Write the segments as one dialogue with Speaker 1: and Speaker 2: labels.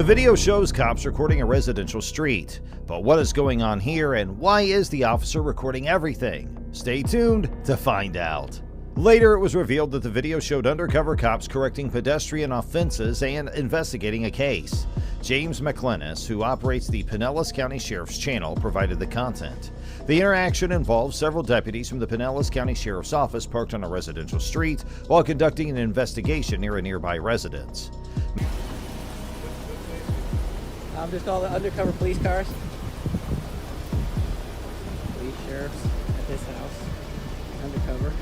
Speaker 1: The video shows cops recording a residential street. But what is going on here, and why is the officer recording everything? Stay tuned to find out. Later, it was revealed that the video showed undercover cops correcting pedestrian offenses and investigating a case. James McLennis, who operates the Pinellas County Sheriff's Channel, provided the content. The interaction involved several deputies from the Pinellas County Sheriff's Office parked on a residential street while conducting an investigation near a nearby residence.
Speaker 2: Just all the undercover police cars. Police sheriffs at this house. Undercover.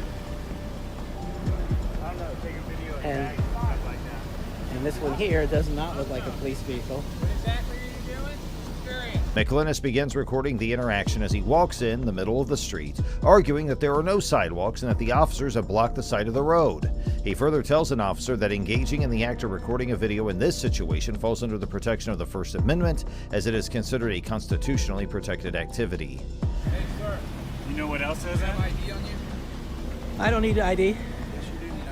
Speaker 3: I don't know, take a video of and stuff like that.
Speaker 2: And this one here does not look like a police vehicle.
Speaker 3: What exactly are you doing? Experience.
Speaker 1: McLennis begins recording the interaction as he walks in the middle of the street, arguing that there are no sidewalks and that the officers have blocked the side of the road. He further tells an officer that engaging in the act of recording a video in this situation falls under the protection of the First Amendment, as it is considered a constitutionally protected activity.
Speaker 3: Hey, sir. You know what else has an ID on you?
Speaker 2: I don't need ID.
Speaker 4: Yes, you do need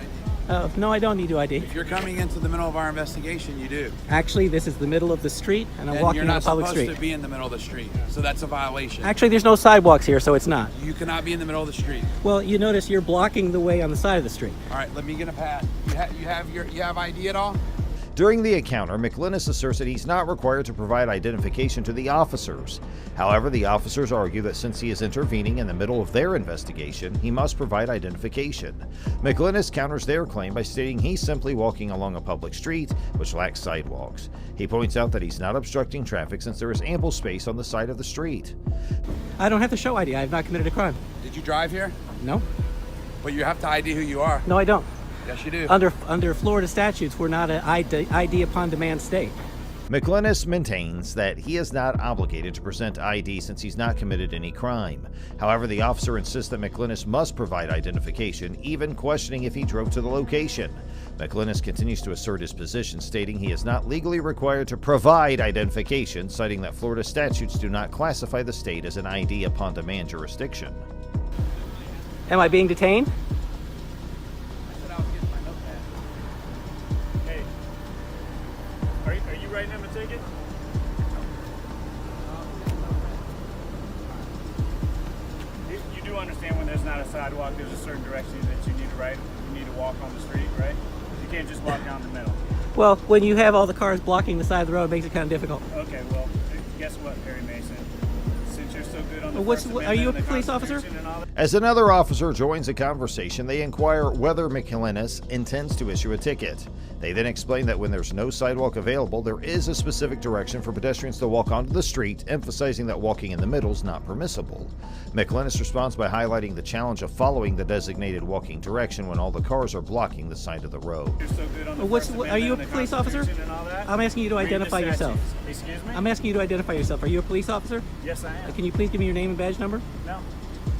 Speaker 4: ID.
Speaker 2: No, I don't need ID.
Speaker 4: If you're coming into the middle of our investigation, you do.
Speaker 2: Actually, this is the middle of the street, and I'm
Speaker 4: And
Speaker 2: walking
Speaker 4: you're
Speaker 2: on a
Speaker 4: not
Speaker 2: public
Speaker 4: supposed
Speaker 2: street.
Speaker 4: to be in the middle of the street, so that's a violation.
Speaker 2: Actually, there's no sidewalks here, so it's not.
Speaker 4: You cannot be in the middle of the street.
Speaker 2: Well, you notice you're blocking the way on the side of the street.
Speaker 4: All right, let me get a pad. You have ID at all?
Speaker 1: During the encounter, McLennis asserts that he's not required to provide identification to the officers. However, the officers argue that since he is intervening in the middle of their investigation, he must provide identification. McLennis counters their claim by stating he's simply walking along a public street, which lacks sidewalks. He points out that he's not obstructing traffic since there is ample space on the side of the street.
Speaker 2: I don't have to show ID. I have not committed a crime.
Speaker 4: Did you drive here?
Speaker 2: No.
Speaker 4: But you have to ID who you are.
Speaker 2: No, I don't.
Speaker 4: Yes, you do.
Speaker 2: Under Florida statutes, we're not an ID upon demand state.
Speaker 1: McLennis maintains that he is not obligated to present ID since he's not committed any crime. However, the officer insists that McLennis must provide identification, even questioning if he drove to the location. McLennis continues to assert his position, stating he is not legally required to provide identification, citing that Florida statutes do not classify the state as an ID upon demand jurisdiction.
Speaker 2: Am I being detained?
Speaker 3: Are you writing him a ticket? You do understand when there's not a sidewalk, there's a certain direction that you need to write. You need to walk on the street, right? You can't just walk down the middle.
Speaker 2: Well, when you have all the cars blocking the side of the road, it makes it kind of difficult.
Speaker 3: Okay, well, guess what, Perry Mason? Since you're so good on the
Speaker 2: Are you a police officer?
Speaker 1: As another officer joins the conversation, they inquire whether McLennis intends to issue a ticket. They then explain that when there's no sidewalk available, there is a specific direction for pedestrians to walk onto the street, emphasizing that walking in the middle is not permissible. McLennis responds by highlighting the challenge of following the designated walking direction when all the cars are blocking the side of the road.
Speaker 3: You're so good on the
Speaker 2: Are you a police officer? I'm asking you to identify yourself.
Speaker 3: Excuse me?
Speaker 2: I'm asking you to identify yourself. Are you a police officer?
Speaker 3: Yes, I am.
Speaker 2: Can you please give me your name and badge number?
Speaker 3: No.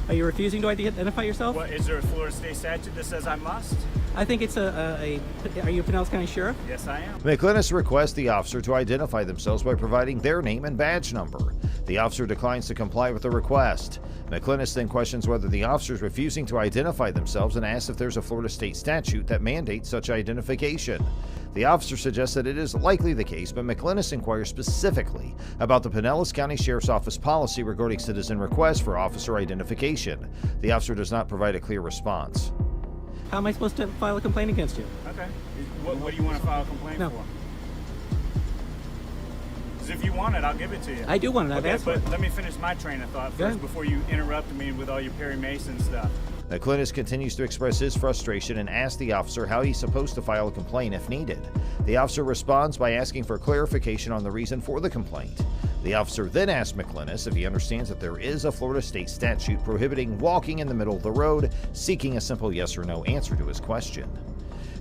Speaker 2: Are you refusing to identify yourself?
Speaker 3: What, is there a Florida state statute that says I must?
Speaker 2: I think it's are you a Pinellas County Sheriff?
Speaker 3: Yes, I am.
Speaker 1: McLennis requests the officer to identify themselves by providing their name and badge number. The officer declines to comply with the request. McLennis then questions whether the officer is refusing to identify themselves and asks if there's a Florida state statute that mandates such identification. The officer suggests that it is likely the case, but McLennis inquires specifically about the Pinellas County Sheriff's Office policy regarding citizen requests for officer identification. The officer does not provide a clear response.
Speaker 2: How am I supposed to file a complaint against you?
Speaker 3: Okay. What do you want to file a complaint
Speaker 2: No.
Speaker 3: for? Because if you want it, I'll give it to you.
Speaker 2: I do want it. I've
Speaker 3: Okay,
Speaker 2: asked for
Speaker 3: but
Speaker 2: it.
Speaker 3: let me finish my train of thought first before you interrupt me with all your Perry Mason stuff.
Speaker 1: McLennis continues to express his frustration and asks the officer how he's supposed to file a complaint if needed. The officer responds by asking for clarification on the reason for the complaint. The officer then asks McLennis if he understands that there is a Florida state statute prohibiting walking in the middle of the road, seeking a simple yes or no answer to his question.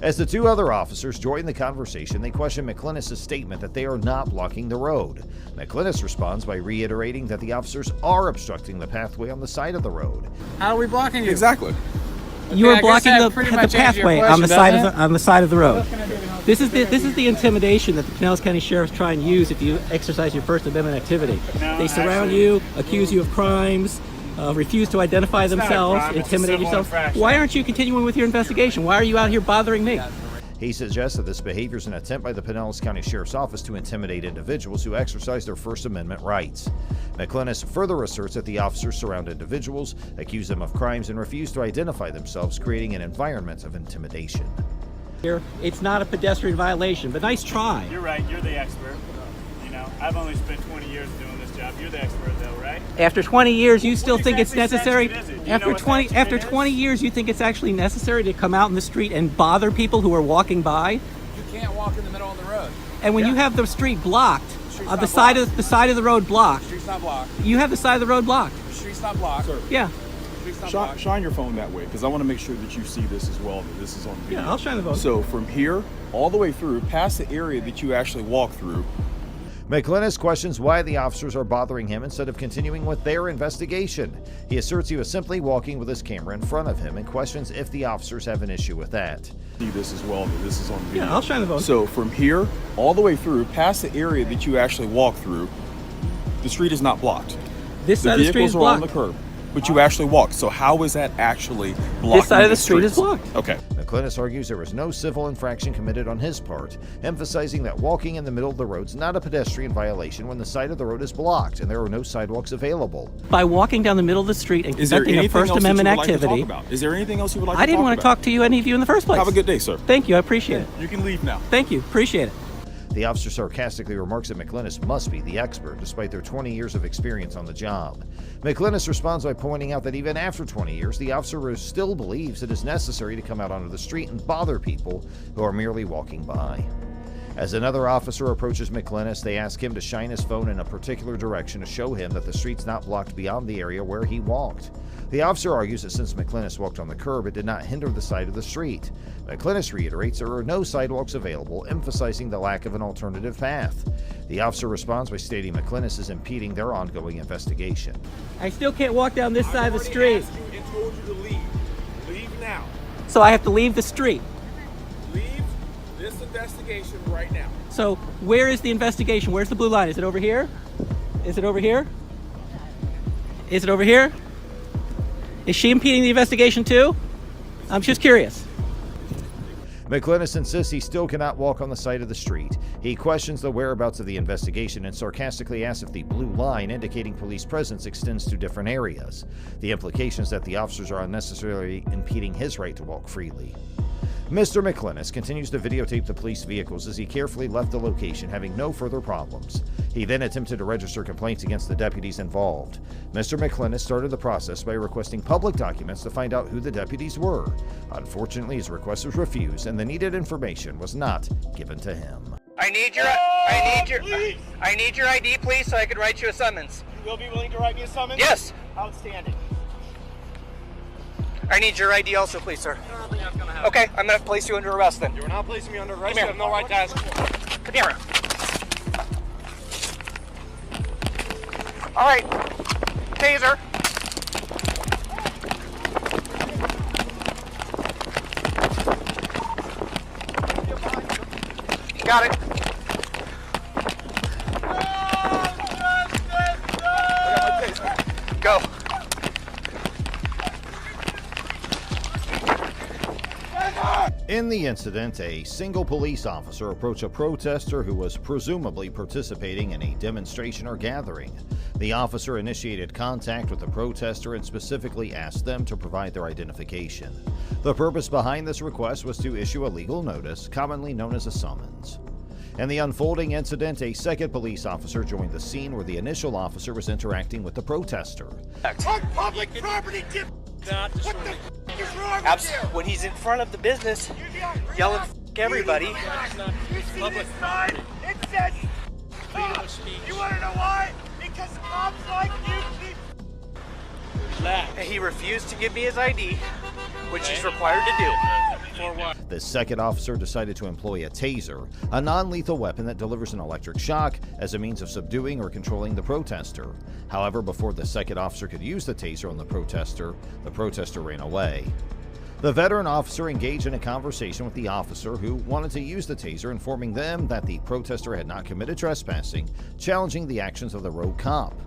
Speaker 1: As the two other officers join the conversation, they question McLennis' statement that they are not blocking the road. McLennis responds by reiterating that the officers are obstructing the pathway on the side of the road.
Speaker 4: How are we blocking you?
Speaker 5: Exactly.
Speaker 2: You
Speaker 4: I
Speaker 2: are
Speaker 4: guess
Speaker 2: blocking
Speaker 4: that
Speaker 2: the
Speaker 4: pretty much answers your
Speaker 2: pathway on
Speaker 4: question,
Speaker 2: the
Speaker 4: doesn't
Speaker 2: side of the road. This is the intimidation that the Pinellas County Sheriffs try and use if you exercise your First Amendment activity.
Speaker 3: No,
Speaker 2: They surround
Speaker 3: actually-
Speaker 2: you, accuse you of crimes, refuse to identify
Speaker 3: not a
Speaker 2: themselves,
Speaker 3: crime, it's a
Speaker 2: intimidate
Speaker 3: civil
Speaker 2: yourself.
Speaker 3: infraction.
Speaker 2: Why aren't you continuing with your investigation? Why are you out here bothering me?
Speaker 1: He suggests that this behavior is an attempt by the Pinellas County Sheriff's Office to intimidate individuals who exercise their First Amendment rights. McClinnis further asserts that the officers surround individuals, accuse them of crimes, and refuse to identify themselves, creating an environment of intimidation.
Speaker 2: Here, it's not a pedestrian violation, but nice try.
Speaker 3: You're right. You're the expert. You know, I've only spent 20 years doing this job. You're the expert, though, right?
Speaker 2: After 20 years, you still think it's
Speaker 3: exactly
Speaker 2: necessary?
Speaker 3: statute is it? Do you know what statute
Speaker 2: After
Speaker 3: it is?
Speaker 2: 20 years, you think it's actually necessary to come out in the street and bother people who are walking by?
Speaker 4: You can't walk in the middle of the road.
Speaker 2: And when you have the street blocked,
Speaker 4: Street's
Speaker 2: the
Speaker 4: not
Speaker 2: side
Speaker 4: blocked.
Speaker 2: of the side of the road blocked,
Speaker 4: Street's not blocked.
Speaker 2: you have the side of the road blocked.
Speaker 4: Street's not blocked.
Speaker 5: Sir,
Speaker 2: Yeah,
Speaker 4: Street's not blocked.
Speaker 5: shine your phone that way, because I want to make sure that you see this as well, that this is on video.
Speaker 2: yeah, I'll shine the phone.
Speaker 5: So from here, all the way through, past the area that you actually walk through,
Speaker 1: McClinnis questions why the officers are bothering him instead of continuing with their investigation. He asserts he was simply walking with his camera in front of him and questions if the officers have an issue with that.
Speaker 5: see this as well, that this is on video.
Speaker 2: Yeah, I'll shine the phone.
Speaker 5: So from here, all the way through, past the area that you actually walk through, the street is not blocked.
Speaker 2: This
Speaker 5: The
Speaker 2: side of the street
Speaker 5: vehicles
Speaker 2: is
Speaker 5: are on
Speaker 2: blocked.
Speaker 5: the curb, but you actually walk. So how is that actually blocking
Speaker 2: This side of the street is
Speaker 5: streets?
Speaker 2: blocked.
Speaker 5: Okay.
Speaker 1: McClinnis argues there was no civil infraction committed on his part, emphasizing that walking in the middle of the road is not a pedestrian violation when the side of the road is blocked and there are no sidewalks available.
Speaker 2: By walking down the middle of the street and
Speaker 5: Is there
Speaker 2: conducting a
Speaker 5: anything
Speaker 2: First
Speaker 5: else that you
Speaker 2: Amendment
Speaker 5: would like to
Speaker 2: activity,
Speaker 5: talk about? Is there anything else you would like
Speaker 2: I
Speaker 5: to
Speaker 2: didn't
Speaker 5: talk
Speaker 2: want
Speaker 5: about?
Speaker 2: to talk to you, any of you in the first place.
Speaker 5: Have a good day, sir.
Speaker 2: Thank you, I appreciate it.
Speaker 5: You can leave now.
Speaker 2: Thank you, appreciate it.
Speaker 1: The officer sarcastically remarks that McClinnis must be the expert, despite their 20 years of experience on the job. McClinnis responds by pointing out that even after 20 years, the officer still believes it is necessary to come out onto the street and bother people who are merely walking by. As another officer approaches McClinnis, they ask him to shine his phone in a particular direction to show him that the street's not blocked beyond the area where he walked. The officer argues that since McClinnis walked on the curb, it did not hinder the side of the street. McClinnis reiterates there are no sidewalks available, emphasizing the lack of an alternative path. The officer responds by stating McClinnis is impeding their ongoing investigation.
Speaker 2: I still can't walk down this side of the street,
Speaker 4: You and told you to leave. Leave now.
Speaker 2: so I have to leave the street.
Speaker 4: Leave this investigation right now.
Speaker 2: So where is the investigation? Where's the blue line? Is it over here? Is it over here? Is it over here? Is she impeding the investigation too? I'm just curious.
Speaker 1: McClinnis insists he still cannot walk on the side of the street. He questions the whereabouts of the investigation and sarcastically asks if the blue line indicating police presence extends to different areas. The implication is that the officers are unnecessarily impeding his right to walk freely. Mr. McClinnis continues to videotape the police vehicles as he carefully left the location, having no further problems. He then attempted to register complaints against the deputies involved. Mr. McClinnis started the process by requesting public documents to find out who the deputies were. Unfortunately, his request was refused, and the needed information was not given to him.
Speaker 6: I need your ID, please, so I can write you a summons.
Speaker 3: You will be willing to write me a summons?
Speaker 6: Yes.
Speaker 3: Outstanding.
Speaker 6: I need your ID also, please, sir. Okay, I'm gonna place you under arrest then.
Speaker 3: You're not placing me under arrest.
Speaker 6: Come
Speaker 3: You
Speaker 6: here.
Speaker 3: have no right to ask.
Speaker 6: Come here. All right, taser. Got it. Go.
Speaker 1: In the incident, a single police officer approached a protester who was presumably participating in a demonstration or gathering. The officer initiated contact with the protester and specifically asked them to provide their identification. The purpose behind this request was to issue a legal notice, commonly known as a summons. In the unfolding incident, a second police officer joined the scene where the initial officer was interacting with the protester.
Speaker 7: On public property, Jim. What the f is wrong with you?
Speaker 6: When he's in front of the business, yelling f everybody.
Speaker 7: You see this sign? It says stop. You want to know why? Because cops like you keep...
Speaker 6: He refused to give me his ID, which he's required to do. For what?
Speaker 1: The second officer decided to employ a taser, a non-lethal weapon that delivers an electric shock as a means of subduing or controlling the protester. However, before the second officer could use the taser on the protester ran away. The veteran officer engaged in a conversation with the officer who wanted to use the taser, informing them that the protester had not committed trespassing, challenging the actions of the road cop.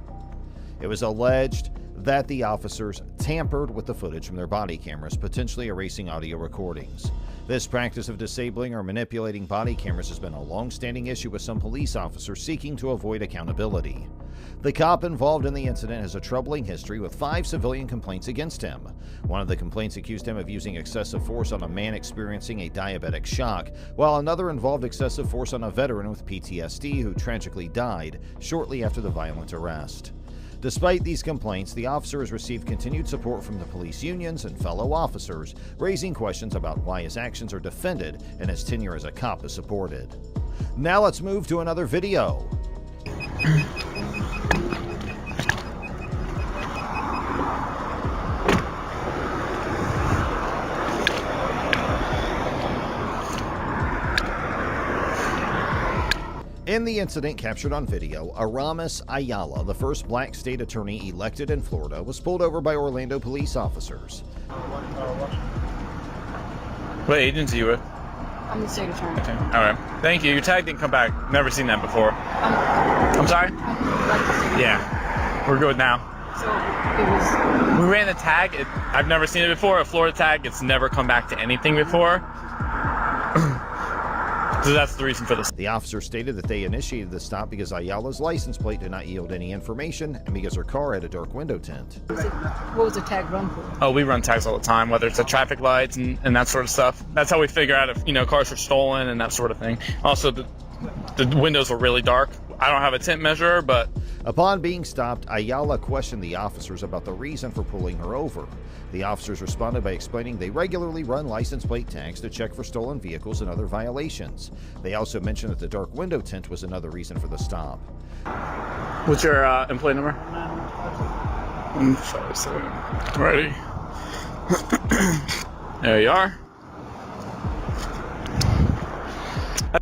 Speaker 1: It was alleged that the officers tampered with the footage from their body cameras, potentially erasing audio recordings. This practice of disabling or manipulating body cameras has been a long-standing issue with some police officers seeking to avoid accountability. The cop involved in the incident has a troubling history with 5 civilian complaints against him. One of the complaints accused him of using excessive force on a man experiencing a diabetic shock, while another involved excessive force on a veteran with PTSD who tragically died shortly after the violent arrest. Despite these complaints, the officer has received continued support from the police unions and fellow officers, raising questions about why his actions are defended and his tenure as a cop is supported. Now let's move to another video. In the incident captured on video, Aramis Ayala, the first black state attorney elected in Florida, was pulled over by Orlando police officers.
Speaker 8: What agency you with?
Speaker 9: I'm the state attorney.
Speaker 8: Okay. All right. Thank you. Your tag didn't come back. Never seen that before. I'm sorry? Yeah. We're good now.
Speaker 9: So it was...
Speaker 8: We ran the tag. I've never seen it before. A Florida tag. It's never come back to anything before. So that's the reason for this.
Speaker 1: The officer stated that they initiated the stop because Ayala's license plate did not yield any information and because her car had a dark window tint.
Speaker 9: What was the tag run for?
Speaker 8: Oh, we run tags all the time, whether it's the traffic lights and that sort of stuff. That's how we figure out if, cars are stolen and that sort of thing. Also, the windows were really dark. I don't have a tint measurer, but...
Speaker 1: Upon being stopped, Ayala questioned the officers about the reason for pulling her over. The officers responded by explaining they regularly run license plate tags to check for stolen vehicles and other violations. They also mentioned that the dark window tint was another reason for the stop.
Speaker 8: What's your employee number? 157. Ready? There you are.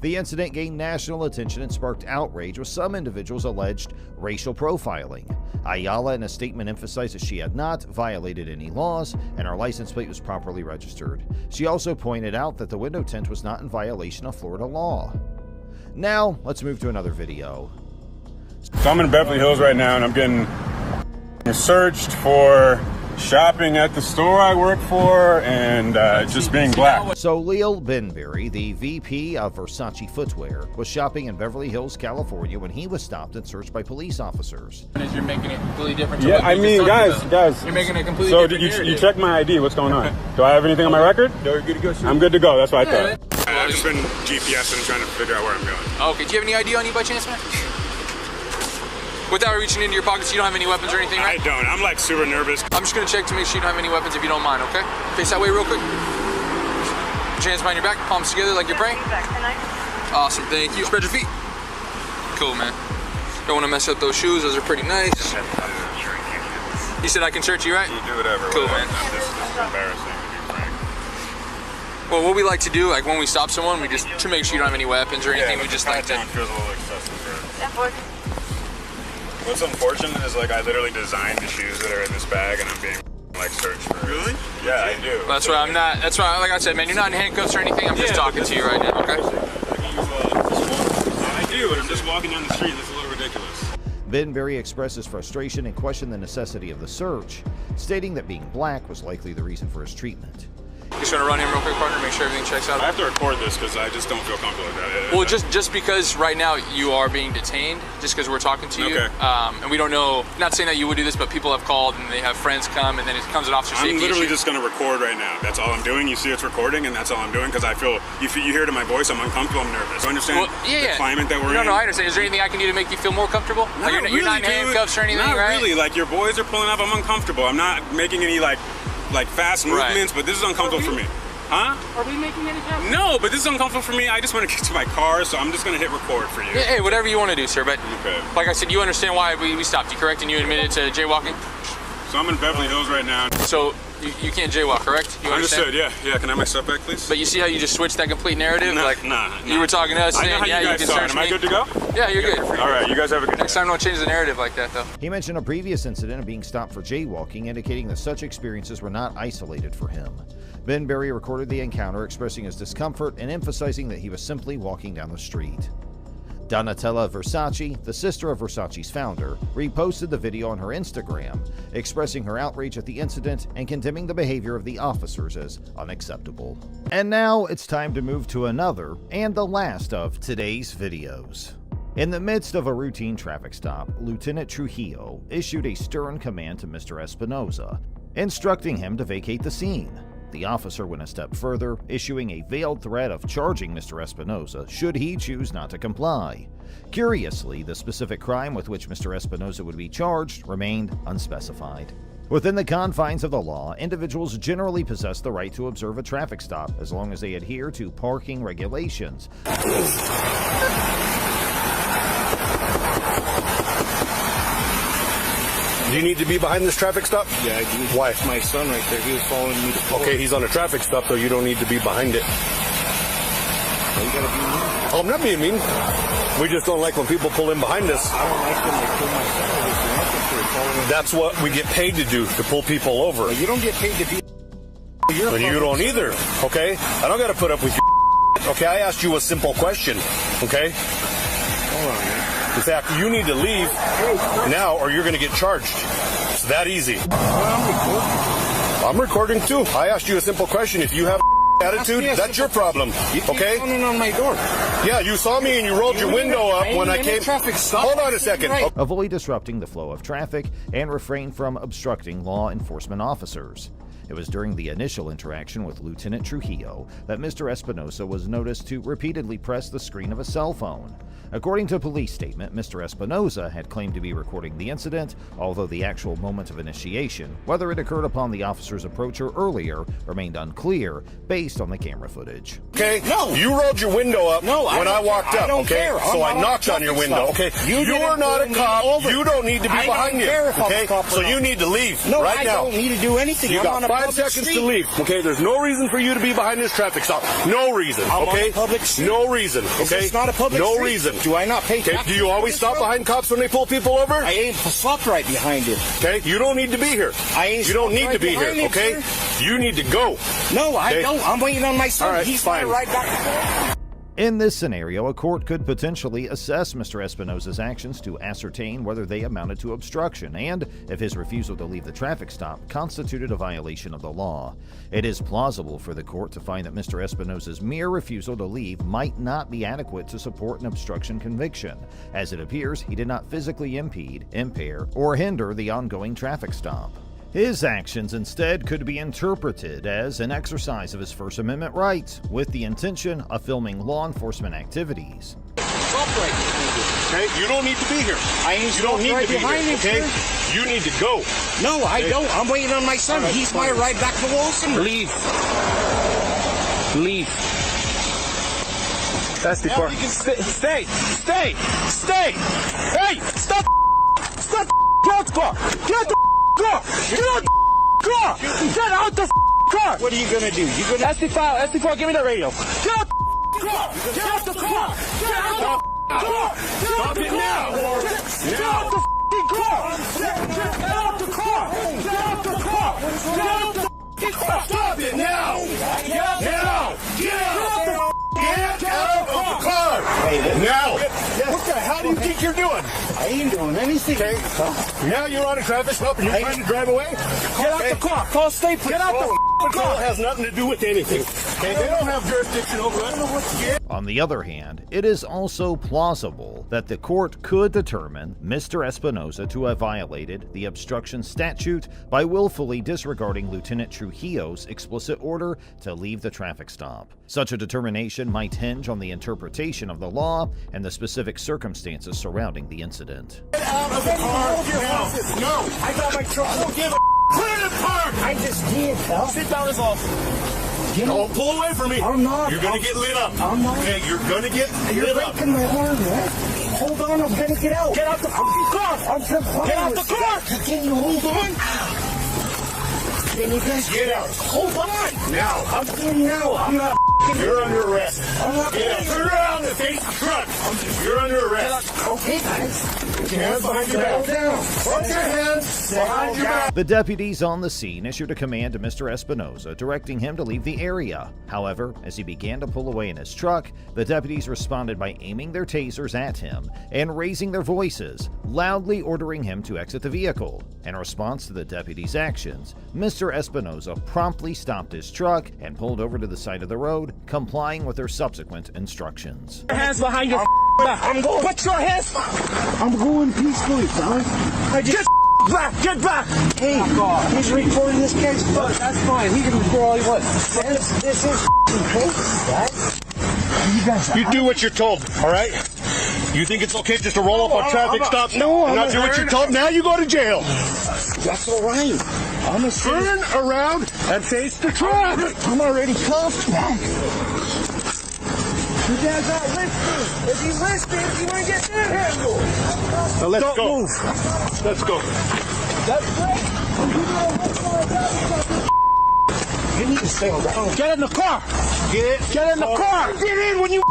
Speaker 1: The incident gained national attention and sparked outrage with some individuals alleged racial profiling. Ayala in a statement emphasized that she had not violated any laws and her license plate was properly registered. She also pointed out that the window tint was not in violation of Florida law. Now, let's move to another video.
Speaker 10: So I'm in Beverly Hills right now and I'm getting searched for shopping at the store I work for and just being black.
Speaker 1: So Leal Benberry, the VP of Versace Footwear, was shopping in Beverly Hills, California when he was stopped and searched by police officers.
Speaker 4: You're making it completely different.
Speaker 10: Yeah, I mean, guys,
Speaker 4: you're making it completely
Speaker 10: so
Speaker 4: different.
Speaker 10: So you check my ID? What's going on? Do I have anything on my record?
Speaker 4: No, you're good to go.
Speaker 10: I'm good to go. That's what I thought. I've just been GPSing trying to figure out where I'm going.
Speaker 4: Okay, do you have any ID on you by chance, man? Without reaching into your pockets, you don't have any weapons or anything, right?
Speaker 10: I don't. I'm like super nervous.
Speaker 4: I'm just gonna check to make sure you don't have any weapons if you don't mind, okay? Face that way real quick. Put your hands behind your back, palms together like you're praying. Awesome, thank you. Spread your feet. Cool, man. Don't wanna mess up those shoes, those are pretty nice. You said I can search you, right?
Speaker 10: You do whatever.
Speaker 4: Cool, man.
Speaker 10: This is embarrassing, to be frank.
Speaker 4: Well, what we like to do, like when we stop someone, we just, to make sure you don't have any weapons or anything, we just like to...
Speaker 10: feels a little excessive for it. What's unfortunate is like I literally designed the shoes that are in this bag and I'm being like searched for. Really? Yeah, I do.
Speaker 4: That's why I'm not, that's why, like I said, man, you're not in handcuffs or anything, I'm just talking to you right now, okay?
Speaker 10: I do, but I'm just walking down the street, that's a little ridiculous.
Speaker 1: Benberry expressed his frustration and questioned the necessity of the search, stating that being black was likely the reason for his treatment.
Speaker 4: Just want to run in real quick, partner, make sure everything checks out.
Speaker 10: I have to record this because I just don't feel comfortable with that.
Speaker 4: Well, just because right now you are being detained, just because we're talking to you,
Speaker 10: okay.
Speaker 4: And we don't know, not saying that you would do this, but people have called and they have friends come and then it comes an officer safety
Speaker 10: I'm literally
Speaker 4: issue.
Speaker 10: just going to record right now. That's all I'm doing. You see it's recording and that's all I'm doing because I feel, you hear it in my voice, I'm uncomfortable, I'm nervous. You understand the climate that we're in?
Speaker 4: No, I understand. Is there anything I can do to make you feel more comfortable?
Speaker 10: Not
Speaker 4: Like you're not in handcuffs or anything,
Speaker 10: not
Speaker 4: right?
Speaker 10: Not really. Like your boys are pulling up, I'm uncomfortable. I'm not making any like fast movements, but this is uncomfortable for me. Huh?
Speaker 9: Are we making any comments?
Speaker 10: No, but this is uncomfortable for me. I just want to get to my car, so I'm just going to hit record for you.
Speaker 4: Yeah, hey, whatever you want to do, sir. But like I said, you understand why we stopped you, correct? And you admitted to jaywalking?
Speaker 10: So I'm in Beverly Hills right now.
Speaker 4: So you can't jaywalk, correct? You
Speaker 10: understood, yeah. Can I have my stuff back, please?
Speaker 4: But you see how you just switched that complete narrative?
Speaker 10: Nah.
Speaker 4: You were talking to us saying,
Speaker 10: you
Speaker 4: can search me.
Speaker 10: Am I good to go?
Speaker 4: Yeah, you're good.
Speaker 10: All right, you guys have a good day.
Speaker 4: Next time, don't change the narrative like that, though.
Speaker 1: He mentioned a previous incident of being stopped for jaywalking, indicating that such experiences were not isolated for him. Benberry recorded the encounter, expressing his discomfort and emphasizing that he was simply walking down the street. Donatella Versace, the sister of Versace's founder, reposted the video on her Instagram, expressing her outrage at the incident and condemning the behavior of the officers as unacceptable. And now it's time to move to another and the last of today's videos. In the midst of a routine traffic stop, Lieutenant Trujillo issued a stern command to Mr. Espinosa, instructing him to vacate the scene. The officer went a step further, issuing a veiled threat of charging Mr. Espinosa should he choose not to comply. Curiously, the specific crime with which Mr. Espinosa would be charged remained unspecified. Within the confines of the law, individuals generally possess the right to observe a traffic stop as long as they adhere to parking regulations.
Speaker 11: Do you need to be behind this traffic stop?
Speaker 12: Yeah, I do.
Speaker 11: Why?
Speaker 12: It's my son right there. He was following me to pull.
Speaker 11: Okay, he's on a traffic stop, though. You don't need to be behind it.
Speaker 12: Well, you gotta be mean.
Speaker 11: Oh, I'm not being mean. We just don't like when people pull in behind us.
Speaker 12: I don't like when they pull my son over.
Speaker 11: That's what we get paid to do, to pull people over.
Speaker 12: Well, you don't get paid to be.
Speaker 11: And you don't either, okay? I don't got to put up with your okay? I asked you a simple question, okay?
Speaker 12: Hold on, man.
Speaker 11: In fact, you need to leave now or you're going to get charged. It's that easy. I'm recording too. I asked you a simple question. If you have attitude, that's your problem, okay?
Speaker 12: You're pounding on my door.
Speaker 11: Yeah, you saw me and you rolled your window up when I came. Hold on a second.
Speaker 1: Right. Avoid disrupting the flow of traffic and refrain from obstructing law enforcement officers. It was during the initial interaction with Lieutenant Trujillo that Mr. Espinosa was noticed to repeatedly press the screen of a cell phone. According to a police statement, Mr. Espinosa had claimed to be recording the incident, although the actual moment of initiation, whether it occurred upon the officer's approach or earlier, remained unclear based on the camera footage.
Speaker 11: Okay? No. You rolled your window up when I walked up, okay? So I knocked on your window, okay? You are not a cop. You don't need to be behind me, okay? So you need to leave right now.
Speaker 12: I don't need to do anything.
Speaker 11: You got 5 seconds to leave, okay? There's no reason for you to be behind this traffic stop. No reason, okay? No reason, okay?
Speaker 12: It's not a public street.
Speaker 11: No reason.
Speaker 12: Do I not pay taxes?
Speaker 11: Do you always stop behind cops when they pull people over?
Speaker 12: I ain't stopped right behind it.
Speaker 11: Okay, you don't need to be here. You don't need to be here, okay? You need to go.
Speaker 12: No, I don't. I'm waiting on my son.
Speaker 11: All right,
Speaker 12: He's
Speaker 11: fine.
Speaker 12: right back.
Speaker 1: In this scenario, a court could potentially assess Mr. Espinosa's actions to ascertain whether they amounted to obstruction and if his refusal to leave the traffic stop constituted a violation of the law. It is plausible for the court to find that Mr. Espinosa's mere refusal to leave might not be adequate to support an obstruction conviction, as it appears he did not physically impede, impair, or hinder the ongoing traffic stop. His actions instead could be interpreted as an exercise of his First Amendment rights, with the intention of filming law enforcement activities.
Speaker 11: Okay, you don't need to be here. You don't need to be here, okay? You need to go.
Speaker 12: No, I don't. I'm waiting on my son. He's my ride back to Wilson.
Speaker 8: Leave. Leave. That's the part. Stay. Hey, stop. Stop. Get out the car. Get out the car! Get out the car! Get out the car!
Speaker 12: What are you gonna do? You gonna
Speaker 8: SD4, give me the radio. Get out the car! Get out the car! Get out the car!
Speaker 11: Stop it now!
Speaker 8: Get out the car! Get out the car! Get out the car! Get out the car!
Speaker 11: Stop it now! Get out of the car! Now! What the hell do you think you're doing?
Speaker 12: I ain't doing anything.
Speaker 11: Okay. Now you're on a traffic stop and you're trying to drive away?
Speaker 8: Get out the car! Call state police! Get out the
Speaker 11: car! It has nothing to do with anything. Okay, they don't have jurisdiction over it. I don't know what to get.
Speaker 1: On the other hand, it is also plausible that the court could determine Mr. Espinosa to have violated the obstruction statute by willfully disregarding Lieutenant Trujillo's explicit order to leave the traffic stop. Such a determination might hinge on the interpretation of the law and the specific circumstances surrounding the incident.
Speaker 11: Get out of the car now! No!
Speaker 12: I got my truck.
Speaker 11: Don't give a put it in park!
Speaker 12: I just did, pal.
Speaker 11: Sit down as well. Don't pull away from me.
Speaker 12: I'm not.
Speaker 11: You're gonna get lit up.
Speaker 12: I'm not.
Speaker 11: Okay, you're gonna get
Speaker 12: You're
Speaker 11: lit up.
Speaker 12: breaking my arm, man. Hold on, I'm gonna get out.
Speaker 8: Get out the car!
Speaker 12: I'm complying.
Speaker 8: Get out the car!
Speaker 12: Can you hold on? Can you guys
Speaker 11: Get out.
Speaker 12: Hold on.
Speaker 11: Now.
Speaker 12: I'm getting out. I'm not
Speaker 11: You're under arrest. Turn around and face the truck. You're under arrest.
Speaker 12: Okay, guys. Put your hands behind your back. Put your hands behind your back.
Speaker 1: The deputies on the scene issued a command to Mr. Espinosa, directing him to leave the area. However, as he began to pull away in his truck, the deputies responded by aiming their tasers at him and raising their voices, loudly ordering him to exit the vehicle. In response to the deputies' actions, Mr. Espinosa promptly stopped his truck and pulled over to the side of the road, complying with their subsequent instructions.
Speaker 12: Hands behind your back. I'm going. Put your hands. I'm going peacefully, son. Get back. Get back. Hey, he's recording this case. That's fine. He can record all he wants. This is case, guys.
Speaker 11: You do what you're told, all right? You think it's okay just to roll up on traffic stops and not do what you're told? Now you go to jail.
Speaker 12: That's all right. I'm a
Speaker 11: Turn around and face the truck.
Speaker 12: I'm already cuffed. You guys not listening. If you listen, you ain't get that handle.
Speaker 11: Now let's
Speaker 12: Don't
Speaker 11: go.
Speaker 12: move.
Speaker 11: Let's go.
Speaker 12: That's great. You need to stay on that. Get in the car. Get in the car. Get in when you.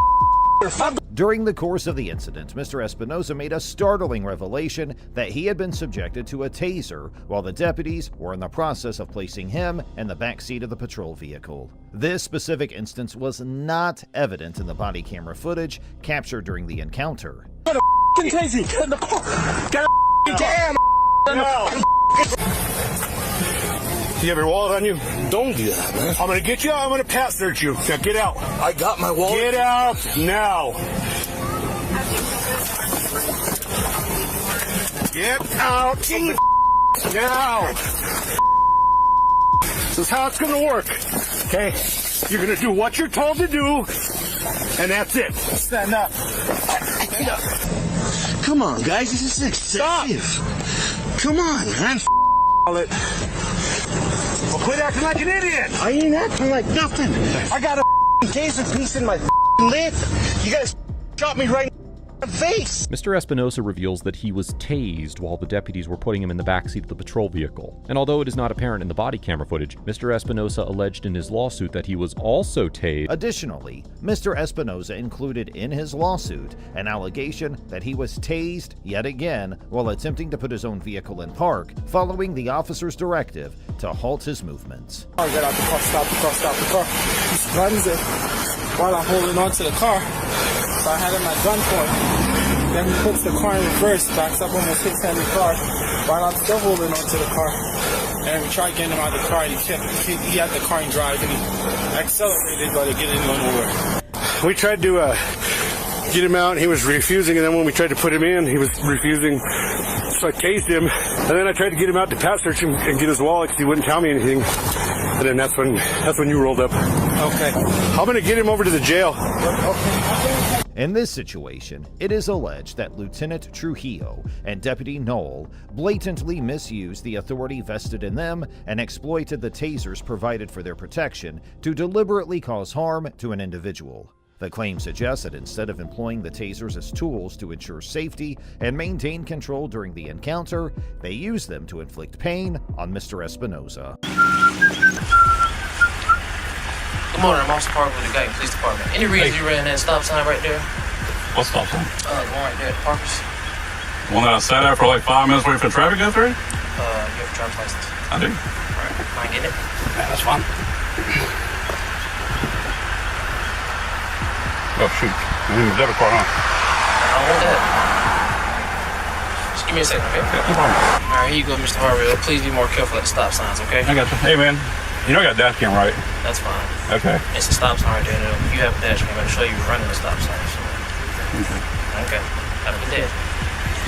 Speaker 1: During the course of the incident, Mr. Espinosa made a startling revelation that he had been subjected to a taser while the deputies were in the process of placing him in the back seat of the patrol vehicle. This specific instance was not evident in the body camera footage captured during the encounter.
Speaker 12: Get a tasing. Get in the car. Get a damn.
Speaker 11: You have your wallet on you?
Speaker 12: Don't do that, man.
Speaker 11: I'm gonna get you out. I'm gonna pass search you. Now get out.
Speaker 12: I got my wallet.
Speaker 11: Get out now. Get out now. This is how it's gonna work. Okay? You're gonna do what you're told to do, and that's it.
Speaker 12: Stand up. Come on, guys. This is excessive.
Speaker 11: Stop.
Speaker 12: Come on, man.
Speaker 11: It. Well, quit acting like an idiot.
Speaker 12: I ain't acting like nothing. I got a taser piece in my lip. You guys shot me right in the face.
Speaker 13: Mr. Espinosa reveals that he was tased while the deputies were putting him in the backseat of the patrol vehicle. And although it is not apparent in the body camera footage, Mr. Espinosa alleged in his lawsuit that he was also tased.
Speaker 1: Additionally, Mr. Espinosa included in his lawsuit an allegation that he was tased yet again while attempting to put his own vehicle in park, following the officer's directive to halt his movements.
Speaker 14: I get out the car, stop the car. He runs it while I'm holding on to the car. So I had him at gunpoint. Then he puts the car in reverse, backs up almost 600 cars while I'm still holding on to the car. And we tried getting him out of the car. He had the car in drive and he accelerated, but it didn't go nowhere.
Speaker 11: We tried to get him out, and he was refusing, and then when we tried to put him in, he was refusing. So I tased him, and then I tried to get him out to pass search him and get his wallet because he wouldn't tell me anything. And then that's when you rolled up.
Speaker 14: Okay.
Speaker 11: I'm gonna get him over to the jail.
Speaker 14: Okay.
Speaker 1: In this situation, it is alleged that Lieutenant Trujillo and Deputy Knoll blatantly misused the authority vested in them and exploited the tasers provided for their protection to deliberately cause harm to an individual. The claim suggests that instead of employing the tasers as tools to ensure safety and maintain control during the encounter, they used them to inflict pain on Mr. Espinosa.
Speaker 15: Good morning, I'm Officer Parker with the Guyton Police Department. Any reason you ran that stop sign right there?
Speaker 16: What stop sign?
Speaker 15: The one right there at Parker's.
Speaker 16: One that I sat there for like 5 minutes waiting for traffic to go through?
Speaker 15: You have a driver's license?
Speaker 16: I do.
Speaker 15: Alright, mind getting it?
Speaker 16: Yeah, that's fine. Oh, shoot. I need a debit card, huh?
Speaker 15: I don't want that. Just give me a second, okay?
Speaker 16: Yeah, no problem.
Speaker 15: Alright, here you go, Mr. Harville. Please be more careful at the stop signs, okay?
Speaker 16: I got you. Hey, man. You know I got a dash cam, right?
Speaker 15: That's fine.
Speaker 16: Okay.
Speaker 15: It's a stop sign right there. And if you have a dash cam, I'll show you running the stop sign. So. Okay. Have a good day.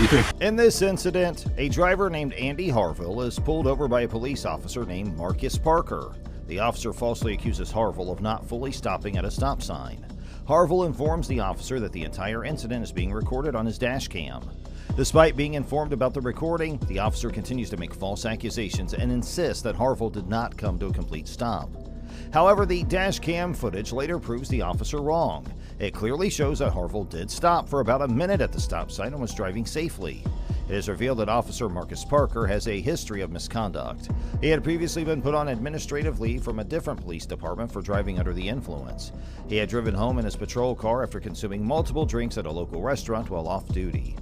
Speaker 16: You too.
Speaker 1: In this incident, a driver named Andy Harville is pulled over by a police officer named Marcus Parker. The officer falsely accuses Harville of not fully stopping at a stop sign. Harville informs the officer that the entire incident is being recorded on his dash cam. Despite being informed about the recording, the officer continues to make false accusations and insists that Harville did not come to a complete stop. However, the dash cam footage later proves the officer wrong. It clearly shows that Harville did stop for about a minute at the stop sign and was driving safely. It is revealed that Officer Marcus Parker has a history of misconduct. He had previously been put on administrative leave from a different police department for driving under the influence. He had driven home in his patrol car after consuming multiple drinks at a local restaurant while off duty.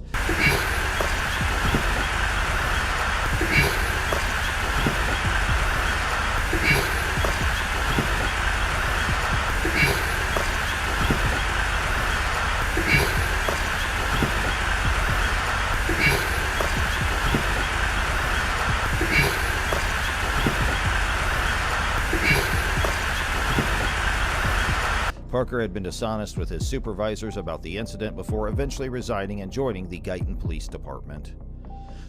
Speaker 1: Parker had been dishonest with his supervisors about the incident before eventually resigning and joining the Guyton Police Department.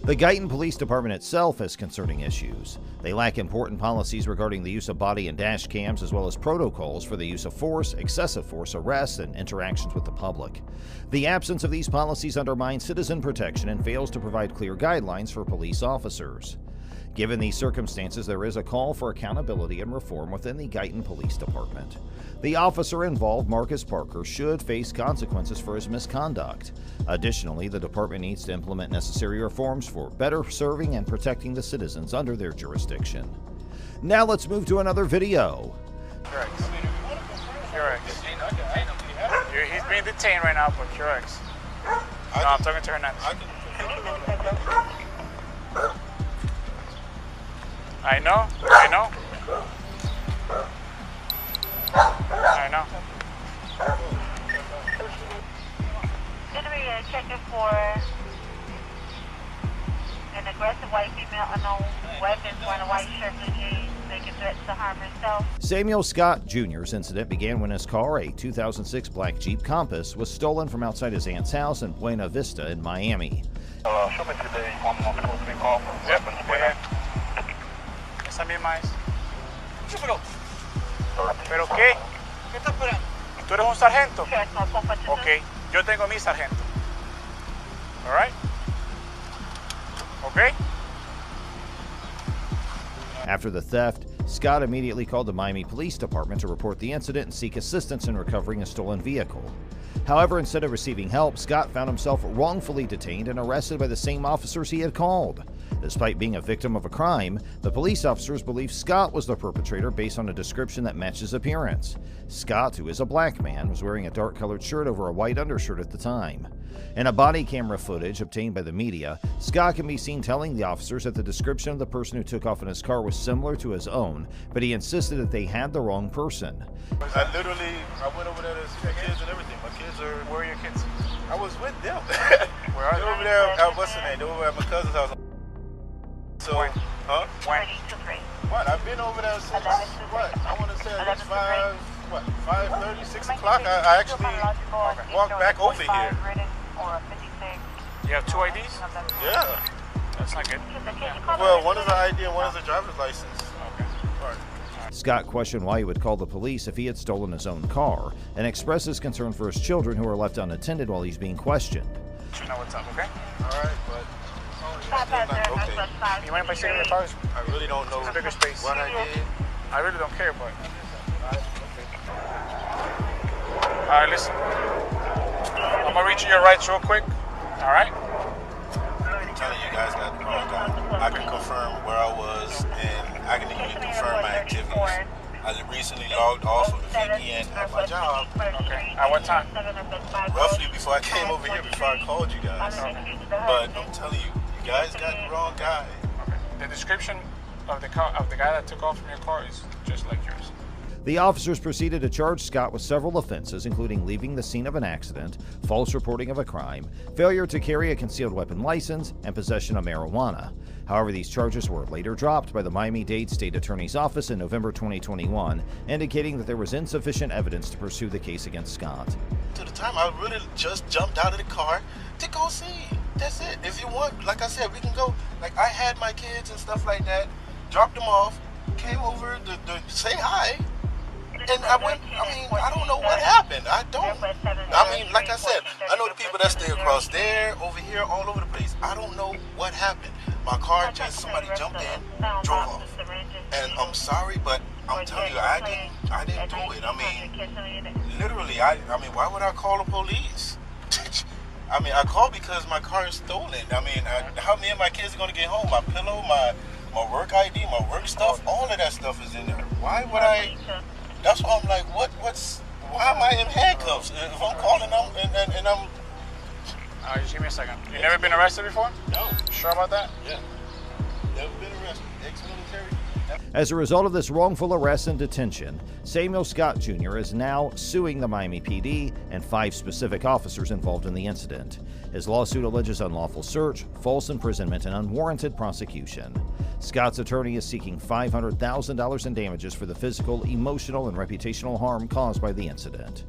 Speaker 1: The Guyton Police Department itself has concerning issues. They lack important policies regarding the use of body and dash cams, as well as protocols for the use of force, excessive force, arrests, and interactions with the public. The absence of these policies undermines citizen protection and fails to provide clear guidelines for police officers. Given these circumstances, there is a call for accountability and reform within the Guyton Police Department. The officer involved, Marcus Parker, should face consequences for his misconduct. Additionally, the department needs to implement necessary reforms for better serving and protecting the citizens under their jurisdiction. Now let's move to another video.
Speaker 3: Correct. He's being detained right now, but correct. No, I'm talking to Hernandez. I know.
Speaker 17: Checking for an aggressive white female, unknown weapons, wearing a white shirt, blue jeans, making threats to harm herself.
Speaker 1: Samuel Scott Jr.'s incident began when his car, a 2006 black Jeep Compass, was stolen from outside his aunt's house in Buena Vista in Miami.
Speaker 3: Show me today, 113 call for weapons. Esa misma es. ¿Pero qué? ¿Qué estás esperando? ¿Tú eres un sargento? Ok, yo tengo mi sargento. All right? Okay?
Speaker 1: After the theft, Scott immediately called the Miami Police Department to report the incident and seek assistance in recovering a stolen vehicle. However, instead of receiving help, Scott found himself wrongfully detained and arrested by the same officers he had called. Despite being a victim of a crime, the police officers believe Scott was the perpetrator based on a description that matched his appearance. Scott, who is a black man, was wearing a dark-colored shirt over a white undershirt at the time. In a body camera footage obtained by the media, Scott can be seen telling the officers that the description of the person who took off in his car was similar to his own, but he insisted that they had the wrong person.
Speaker 18: I went over there to see the kids and everything. My kids are...
Speaker 3: Where are your kids?
Speaker 18: I was with them.
Speaker 3: Where are they?
Speaker 18: Over there, what's the name? They were over at my cousin's house. So,
Speaker 3: when?
Speaker 18: Huh?
Speaker 3: When?
Speaker 18: What? I've been over there since, what? I want to say at least 5:30, 6 o'clock. I actually walked back over here.
Speaker 3: You have 2 IDs?
Speaker 18: Yeah.
Speaker 3: That's not good. Yeah.
Speaker 18: Well, one is an ID and one is a driver's license.
Speaker 3: Okay. Right.
Speaker 1: Scott questioned why he would call the police if he had stolen his own car, and expressed his concern for his children who were left unattended while he's being questioned.
Speaker 3: You know what's up, okay?
Speaker 18: Alright, but...
Speaker 3: Okay. You mind if I sit in your cars?
Speaker 18: I really don't know
Speaker 3: it's a bigger space.
Speaker 18: What I did.
Speaker 3: I really don't care, but... Alright, listen. I'm gonna reach your rights real quick. Alright?
Speaker 18: I'm telling you guys got the wrong guy. I can confirm where I was, and I can even confirm my activities. I recently logged off of the VPN at my job.
Speaker 3: Okay. At what time?
Speaker 18: Roughly before I came over here, before I called you guys. But I'm telling you, you guys got the wrong guy.
Speaker 3: Okay. The description of the guy that took off from your car is just like yours.
Speaker 1: The officers proceeded to charge Scott with several offenses, including leaving the scene of an accident, false reporting of a crime, failure to carry a concealed weapon license, and possession of marijuana. However, these charges were later dropped by the Miami-Dade State Attorney's Office in November 2021, indicating that there was insufficient evidence to pursue the case against Scott.
Speaker 18: To the time, I really just jumped out of the car to go see. That's it. If you want, like I said, we can go. Like, I had my kids and stuff like that, dropped them off, came over to say hi. And I went, I don't know what happened. I mean, like I said, I know the people that stay across there, over here, all over the place. I don't know what happened. My car just, somebody jumped in, drove off. And I'm sorry, but I'm telling you, I didn't do it. I mean, literally, I mean, why would I call the police? I mean, I called because my car is stolen. I mean, how me and my kids are going to get home? My pillow, my work ID, my work stuff, all of that stuff is in there. Why would I? That's why I'm like, why am I in handcuffs? If I'm calling them and I'm...
Speaker 3: Just give me a second. You never been arrested before?
Speaker 18: No.
Speaker 3: Sure about that?
Speaker 18: Yeah. Never been arrested. Ex-military.
Speaker 1: As a result of this wrongful arrest and detention, Samuel Scott Jr. is now suing the Miami PD and 5 specific officers involved in the incident. His lawsuit alleges unlawful search, false imprisonment, and unwarranted prosecution. Scott's attorney is seeking $500,000 in damages for the physical, emotional, and reputational harm caused by the incident.